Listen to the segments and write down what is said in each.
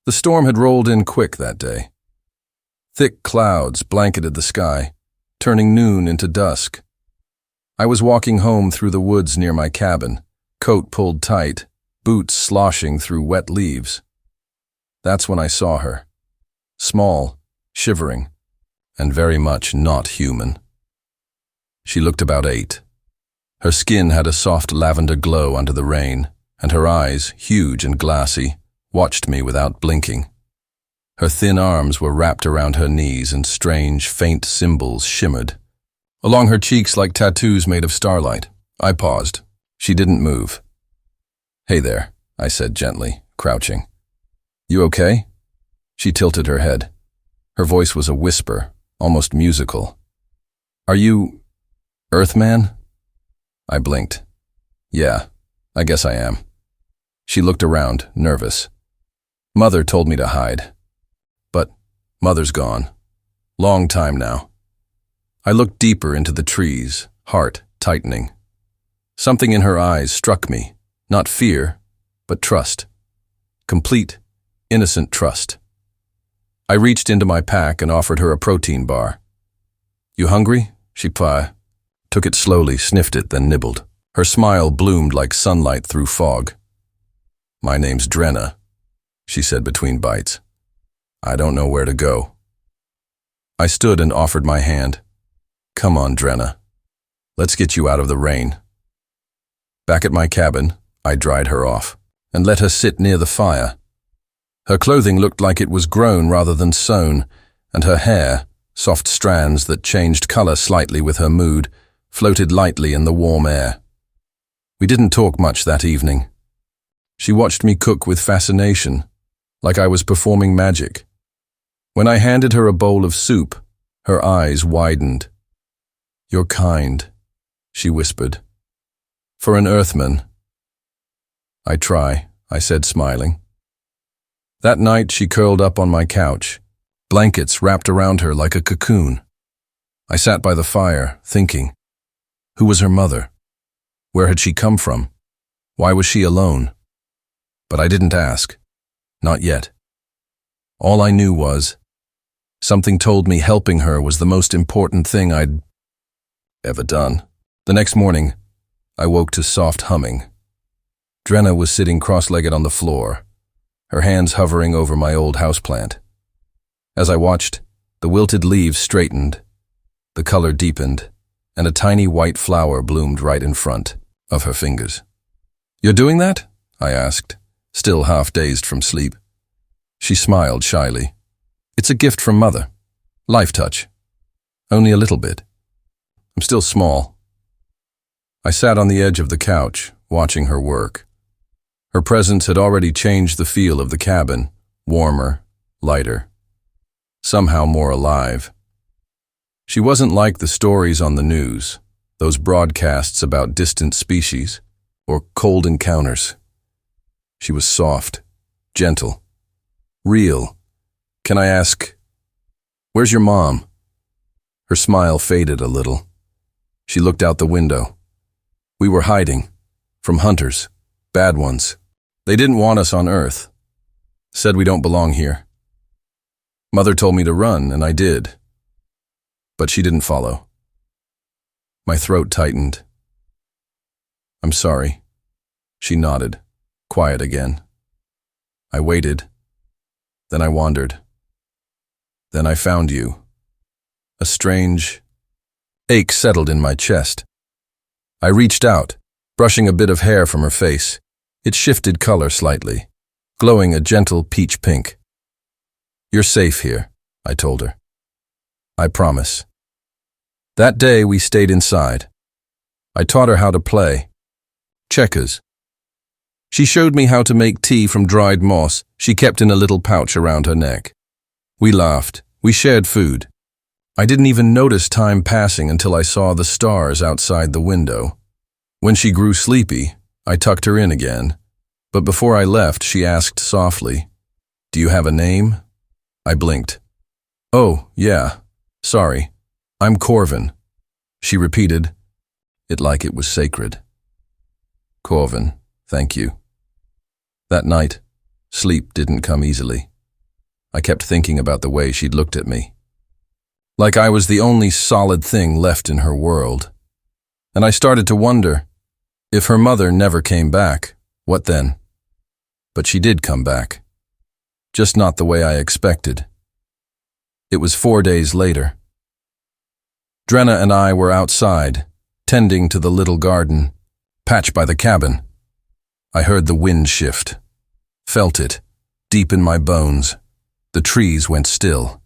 The storm had rolled in quick that day. Thick clouds blanketed the sky, turning noon into dusk. I was walking home through the woods near my cabin, coat pulled tight, boots sloshing through wet leaves. That's when I saw her. Small, shivering, and very much not human. She looked about 8. Her skin had a soft lavender glow under the rain, and her eyes, huge and glassy, watched me without blinking. Her thin arms were wrapped around her knees and strange, faint symbols shimmered. Along her cheeks like tattoos made of starlight. I paused. She didn't move. "Hey there," I said gently, crouching. "You okay?" She tilted her head. Her voice was a whisper, almost musical. "Are you Earthman?" I blinked. "Yeah, I guess I am." She looked around, nervous. "Mother told me to hide. But Mother's gone. Long time now." I looked deeper into the trees, heart tightening. Something in her eyes struck me, not fear, but trust. Complete, innocent trust. I reached into my pack and offered her a protein bar. "You hungry?" She took it slowly, sniffed it, then nibbled. Her smile bloomed like sunlight through fog. "My name's Drenna," she said between bites. "I don't know where to go." I stood and offered my hand. "Come on, Drenna. Let's get you out of the rain." Back at my cabin, I dried her off and let her sit near the fire. Her clothing looked like it was grown rather than sewn, and her hair, soft strands that changed color slightly with her mood, floated lightly in the warm air. We didn't talk much that evening. She watched me cook with fascination, like I was performing magic. When I handed her a bowl of soup, her eyes widened. "You're kind," she whispered. "For an Earthman." "I try," I said, smiling. That night she curled up on my couch, blankets wrapped around her like a cocoon. I sat by the fire, thinking. Who was her mother? Where had she come from? Why was she alone? But I didn't ask. Not yet. All I knew was, something told me helping her was the most important thing I'd ever done. The next morning, I woke to soft humming. Drenna was sitting cross-legged on the floor, her hands hovering over my old houseplant. As I watched, the wilted leaves straightened, the color deepened, and a tiny white flower bloomed right in front of her fingers. "You're doing that?" I asked, still half dazed from sleep. She smiled shyly. "It's a gift from Mother. Life touch. Only a little bit. I'm still small." I sat on the edge of the couch, watching her work. Her presence had already changed the feel of the cabin, warmer, lighter, somehow more alive. She wasn't like the stories on the news, those broadcasts about distant species or cold encounters. She was soft, gentle, real. "Can I ask, where's your mom?" Her smile faded a little. She looked out the window. "We were hiding. From hunters. Bad ones. They didn't want us on Earth. Said we don't belong here. Mother told me to run, and I did. But she didn't follow." My throat tightened. "I'm sorry." She nodded, quiet again. I waited. Then I wandered. Then I found you. A strange ache settled in my chest. I reached out, brushing a bit of hair from her face. It shifted color slightly, glowing a gentle peach pink. "You're safe here," I told her. "I promise." That day we stayed inside. I taught her how to play. Checkers. She showed me how to make tea from dried moss she kept in a little pouch around her neck. We laughed. We shared food. I didn't even notice time passing until I saw the stars outside the window. When she grew sleepy, I tucked her in again. But before I left, she asked softly, "Do you have a name?" I blinked. "Oh, yeah. Sorry. I'm Corvin." She repeated, it like it was sacred. "Corvin, thank you." That night, sleep didn't come easily. I kept thinking about the way she'd looked at me. Like I was the only solid thing left in her world. And I started to wonder, if her mother never came back, what then? But she did come back. Just not the way I expected. It was 4 days later. Drenna and I were outside, tending to the little garden, patch by the cabin. I heard the wind shift, felt it, deep in my bones. The trees went still.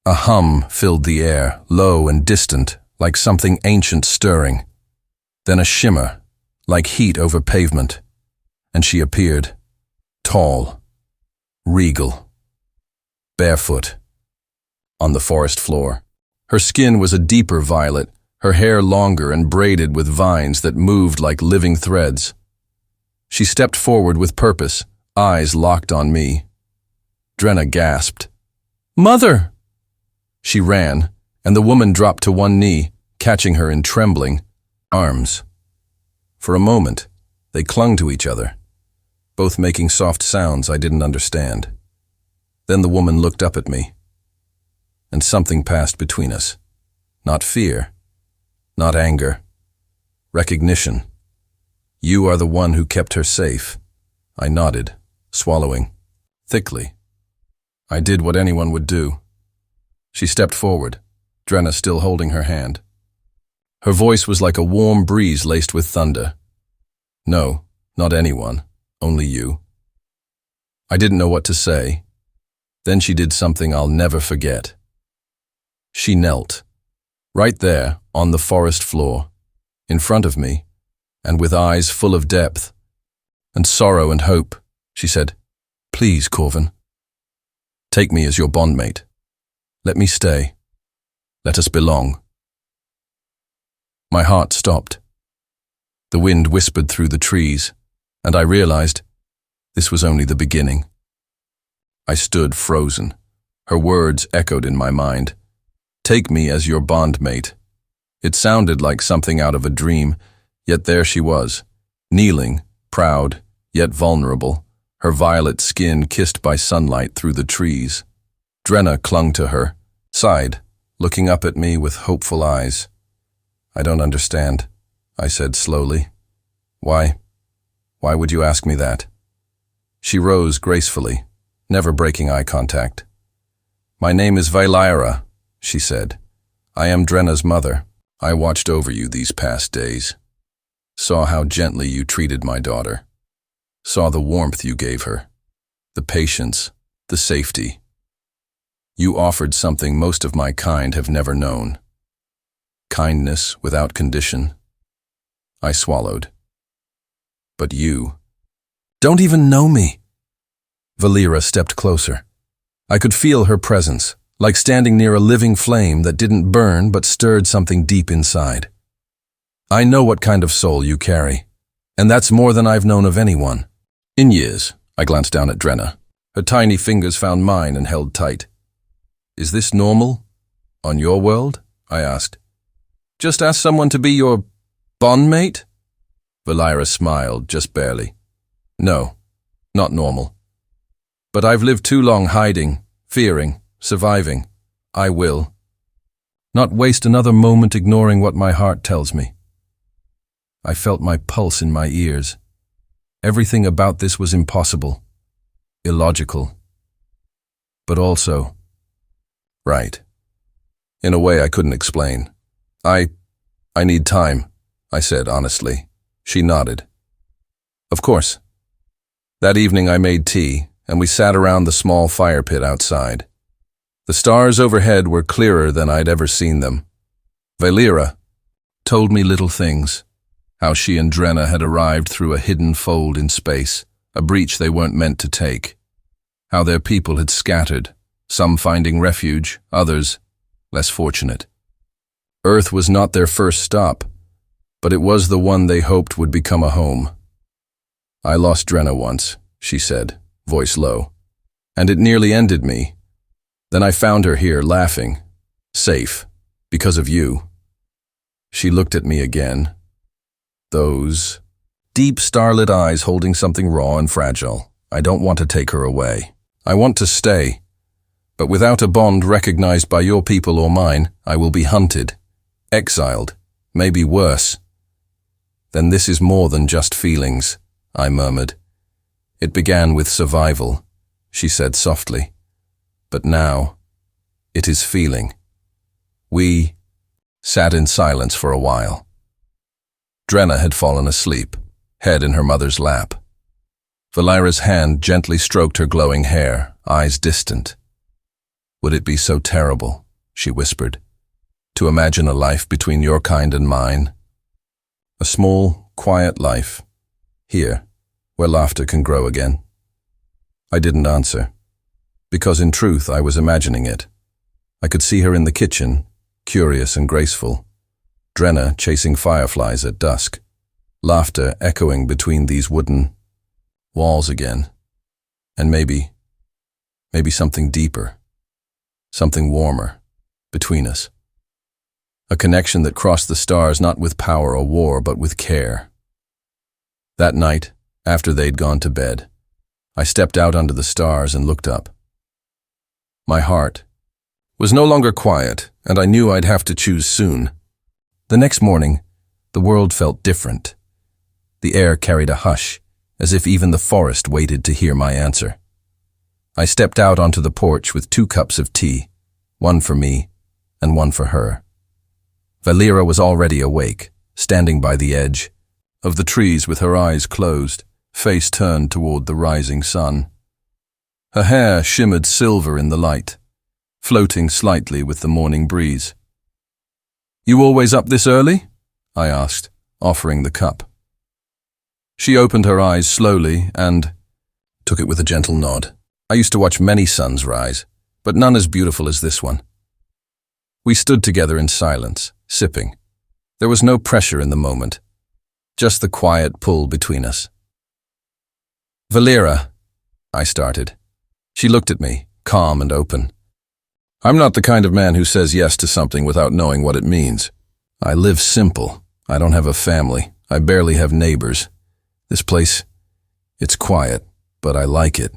A hum filled the air, low and distant, like something ancient stirring. Then a shimmer, like heat over pavement, and she appeared, tall, regal, barefoot, on the forest floor. Her skin was a deeper violet, her hair longer and braided with vines that moved like living threads. She stepped forward with purpose, eyes locked on me. Drenna gasped. "Mother!" She ran, and the woman dropped to one knee, catching her in trembling arms. For a moment, they clung to each other, both making soft sounds I didn't understand. Then the woman looked up at me, and something passed between us. Not fear, not anger, recognition. "You are the one who kept her safe." I nodded, swallowing thickly. I did what anyone would do. She stepped forward, Drenna still holding her hand. Her voice was like a warm breeze laced with thunder. "No, not anyone, only you." I didn't know what to say. Then she did something I'll never forget. She knelt, right there on the forest floor, in front of me, and with eyes full of depth and sorrow and hope, she said, "Please, Corvin, take me as your bondmate. Let me stay. Let us belong." My heart stopped. The wind whispered through the trees, and I realized this was only the beginning. I stood frozen. Her words echoed in my mind. "Take me as your bondmate." It sounded like something out of a dream, yet there she was, kneeling, proud, yet vulnerable, her violet skin kissed by sunlight through the trees. Drenna clung to her, sighed, looking up at me with hopeful eyes. "I don't understand," I said slowly. Why would you ask me that?" She rose gracefully, never breaking eye contact. "My name is Valyra," she said. "I am Drenna's mother. I watched over you these past days. Saw how gently you treated my daughter. Saw the warmth you gave her, the patience, the safety. You offered something most of my kind have never known. Kindness without condition." I swallowed. "But you don't even know me." Valyra stepped closer. I could feel her presence, like standing near a living flame that didn't burn but stirred something deep inside. "I know what kind of soul you carry, and that's more than I've known of anyone." In years, I glanced down at Drenna. Her tiny fingers found mine and held tight. "Is this normal? On your world?" I asked. "Just ask someone to be your bondmate?" Valyra smiled, just barely. "No, not normal. But I've lived too long hiding, fearing, surviving. I will not waste another moment ignoring what my heart tells me." I felt my pulse in my ears. Everything about this was impossible, illogical, but also right. In a way I couldn't explain. I need time," I said honestly. She nodded. "Of course." That evening I made tea, and we sat around the small fire pit outside. The stars overhead were clearer than I'd ever seen them. Valyra told me little things, how she and Drenna had arrived through a hidden fold in space, a breach they weren't meant to take, how their people had scattered, some finding refuge, others less fortunate. Earth was not their first stop, but it was the one they hoped would become a home. "I lost Drenna once," she said, voice low, "and it nearly ended me. Then I found her here, laughing, safe, because of you." She looked at me again, those deep starlit eyes holding something raw and fragile. "I don't want to take her away. I want to stay, But without a bond recognized by your people or mine, I will be hunted, exiled, maybe worse. Then this is more than just feelings, I murmured. It began with survival, she said softly. But now, it is feeling. We sat in silence for a while. Drenna had fallen asleep, head in her mother's lap. Valera's hand gently stroked her glowing hair, eyes distant. Would it be so terrible, she whispered, to imagine a life between your kind and mine? A small, quiet life, here, where laughter can grow again. I didn't answer, because in truth I was imagining it. I could see her in the kitchen, curious and graceful, Drenna chasing fireflies at dusk, laughter echoing between these wooden walls again, and maybe something deeper, something warmer, between us. A connection that crossed the stars not with power or war, but with care. That night, after they'd gone to bed, I stepped out under the stars and looked up. My heart was no longer quiet, and I knew I'd have to choose soon. The next morning, the world felt different. The air carried a hush, as if even the forest waited to hear my answer. I stepped out onto the porch with 2 cups of tea, one for me and one for her. Valera was already awake, standing by the edge of the trees with her eyes closed, face turned toward the rising sun. Her hair shimmered silver in the light, floating slightly with the morning breeze. "You always up this early?" I asked, offering the cup. She opened her eyes slowly and took it with a gentle nod. I used to watch many suns rise, but none as beautiful as this one. We stood together in silence, sipping. There was no pressure in the moment, just the quiet pull between us. "Valera," I started. She looked at me, calm and open. "I'm not the kind of man who says yes to something without knowing what it means. I live simple. I don't have a family. I barely have neighbors. This place, it's quiet, but I like it."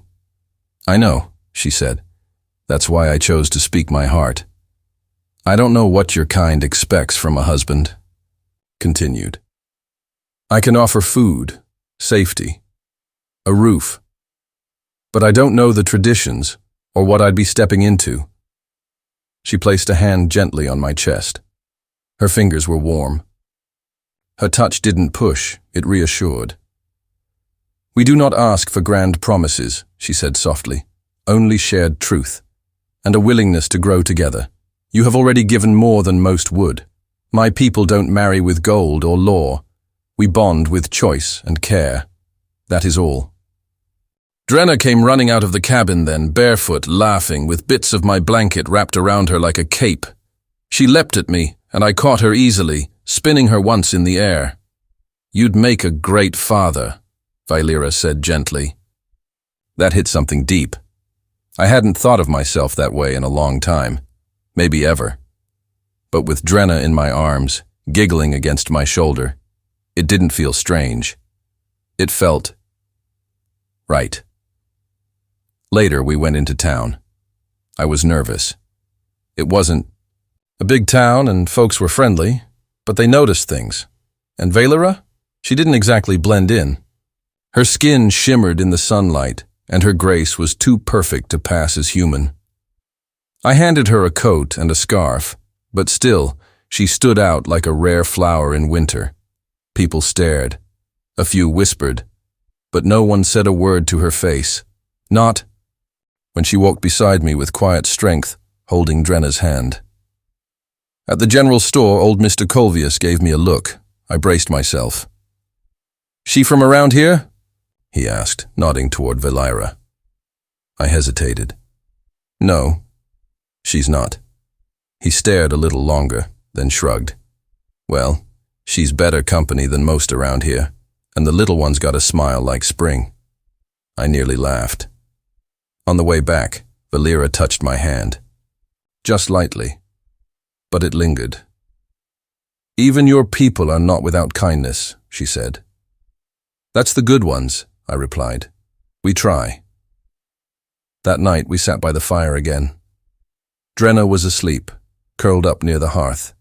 "I know," she said. "That's why I chose to speak my heart. I don't know what your kind expects from a husband," continued. "I can offer food, safety, a roof. But I don't know the traditions or what I'd be stepping into." She placed a hand gently on my chest. Her fingers were warm. Her touch didn't push, it reassured. "We do not ask for grand promises," she said softly, "only shared truth, and a willingness to grow together. You have already given more than most would. My people don't marry with gold or law. We bond with choice and care. That is all." Drenna came running out of the cabin then, barefoot, laughing, with bits of my blanket wrapped around her like a cape. She leapt at me, and I caught her easily, spinning her once in the air. "You'd make a great father," Valera said gently. That hit something deep. I hadn't thought of myself that way in a long time, maybe ever. But with Drenna in my arms, giggling against my shoulder, it didn't feel strange. It felt right. Later, we went into town. I was nervous. It wasn't a big town and folks were friendly, but they noticed things. And Valera? She didn't exactly blend in. Her skin shimmered in the sunlight, and her grace was too perfect to pass as human. I handed her a coat and a scarf, but still, she stood out like a rare flower in winter. People stared. A few whispered, but no one said a word to her face. Not when she walked beside me with quiet strength, holding Drenna's hand. At the general store, old Mr. Colvius gave me a look. I braced myself. "She from around here?" he asked, nodding toward Valera. I hesitated. "No, she's not." He stared a little longer, then shrugged. "Well, she's better company than most around here, and the little one's got a smile like spring." I nearly laughed. On the way back, Valera touched my hand. Just lightly, but it lingered. "Even your people are not without kindness," she said. "That's the good ones," I replied. "We try." That night we sat by the fire again, Drenna was asleep, curled up near the hearth.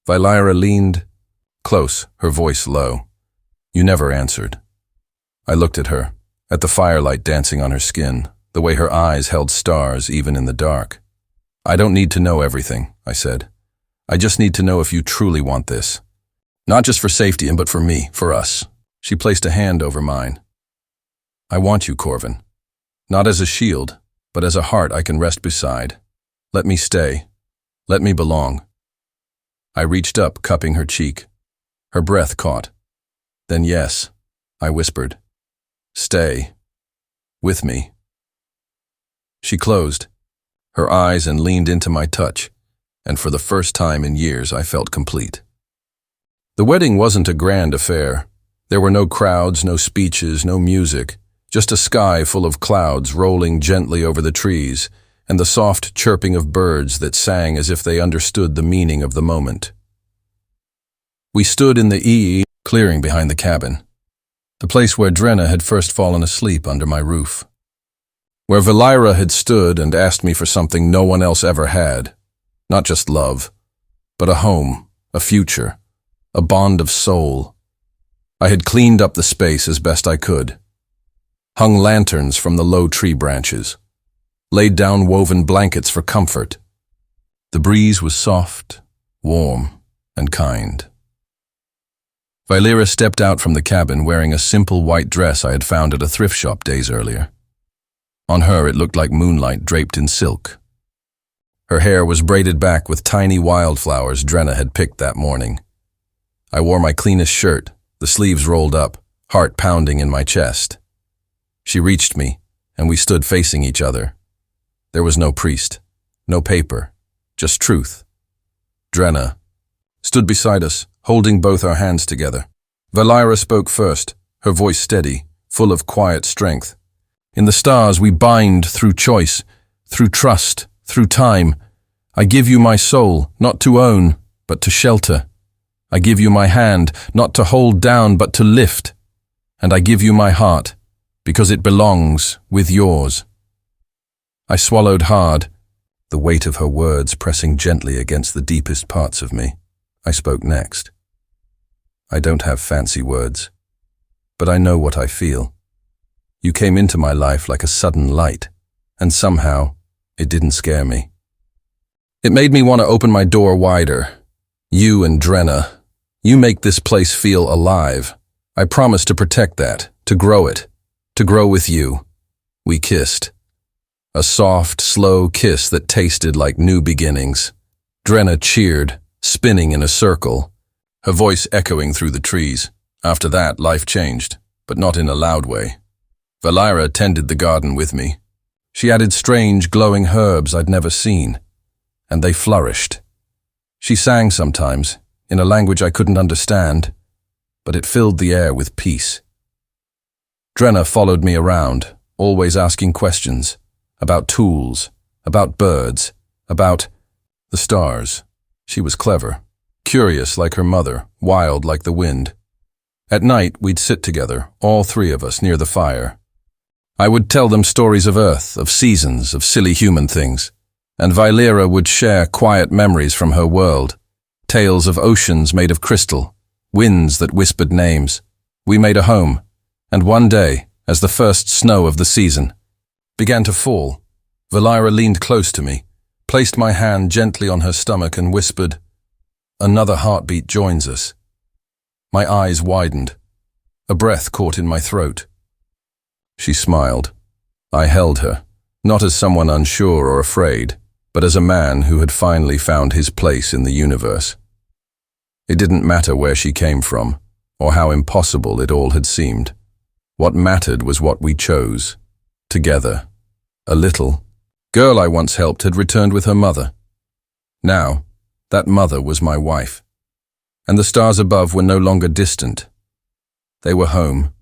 Valyra leaned close, her voice low. You never answered. I looked at her, at the firelight dancing on her skin, the way her eyes held stars even in the dark. I don't need to know everything, I said. I just need to know if you truly want this. Not just for safety, but for me, for us. She placed a hand over mine. I want you, Corvin. Not as a shield, but as a heart I can rest beside. Let me stay. Let me belong. I reached up, cupping her cheek. Her breath caught. Then yes, I whispered. Stay. With me. She closed her eyes and leaned into my touch, and for the first time in years I felt complete. The wedding wasn't a grand affair. There were no crowds, no speeches, no music, just a sky full of clouds rolling gently over the trees, and the soft chirping of birds that sang as if they understood the meaning of the moment. We stood in the clearing behind the cabin, the place where Drenna had first fallen asleep under my roof, where Valyra had stood and asked me for something no one else ever had, not just love, but a home, a future, a bond of soul. I had cleaned up the space as best I could, hung lanterns from the low tree branches, laid down woven blankets for comfort. The breeze was soft, warm, and kind. Valyra stepped out from the cabin wearing a simple white dress I had found at a thrift shop days earlier. On her it looked like moonlight draped in silk. Her hair was braided back with tiny wildflowers Drenna had picked that morning. I wore my cleanest shirt, the sleeves rolled up, heart pounding in my chest. She reached me, and we stood facing each other. There was no priest, no paper, just truth. Drenna stood beside us, holding both our hands together. Valyra spoke first, her voice steady, full of quiet strength. In the stars we bind through choice, through trust, through time. I give you my soul, not to own, but to shelter. I give you my hand, not to hold down, but to lift. And I give you my heart, because it belongs with yours. I swallowed hard, the weight of her words pressing gently against the deepest parts of me. I spoke next. I don't have fancy words, but I know what I feel. You came into my life like a sudden light, and somehow it didn't scare me. It made me want to open my door wider. You and Drenna, you make this place feel alive. I promise to protect that, to grow it, to grow with you. We kissed. A soft, slow kiss that tasted like new beginnings. Drenna cheered, spinning in a circle, her voice echoing through the trees. After that, life changed, but not in a loud way. Valyra tended the garden with me. She added strange, glowing herbs I'd never seen, and they flourished. She sang sometimes, in a language I couldn't understand, but it filled the air with peace. Drenna followed me around, always asking questions, about tools, about birds, about the stars. She was clever, curious like her mother, wild like the wind. At night, we'd sit together, all three of us, near the fire. I would tell them stories of Earth, of seasons, of silly human things, and Valyra would share quiet memories from her world, tales of oceans made of crystal, winds that whispered names. We made a home, and one day, as the first snow of the season began to fall, Valyra leaned close to me, placed my hand gently on her stomach and whispered, "Another heartbeat joins us." My eyes widened. A breath caught in my throat. She smiled. I held her, not as someone unsure or afraid, but as a man who had finally found his place in the universe. It didn't matter where she came from, or how impossible it all had seemed. What mattered was what we chose, together. A little girl I once helped had returned with her mother. Now, that mother was my wife, and the stars above were no longer distant. They were home,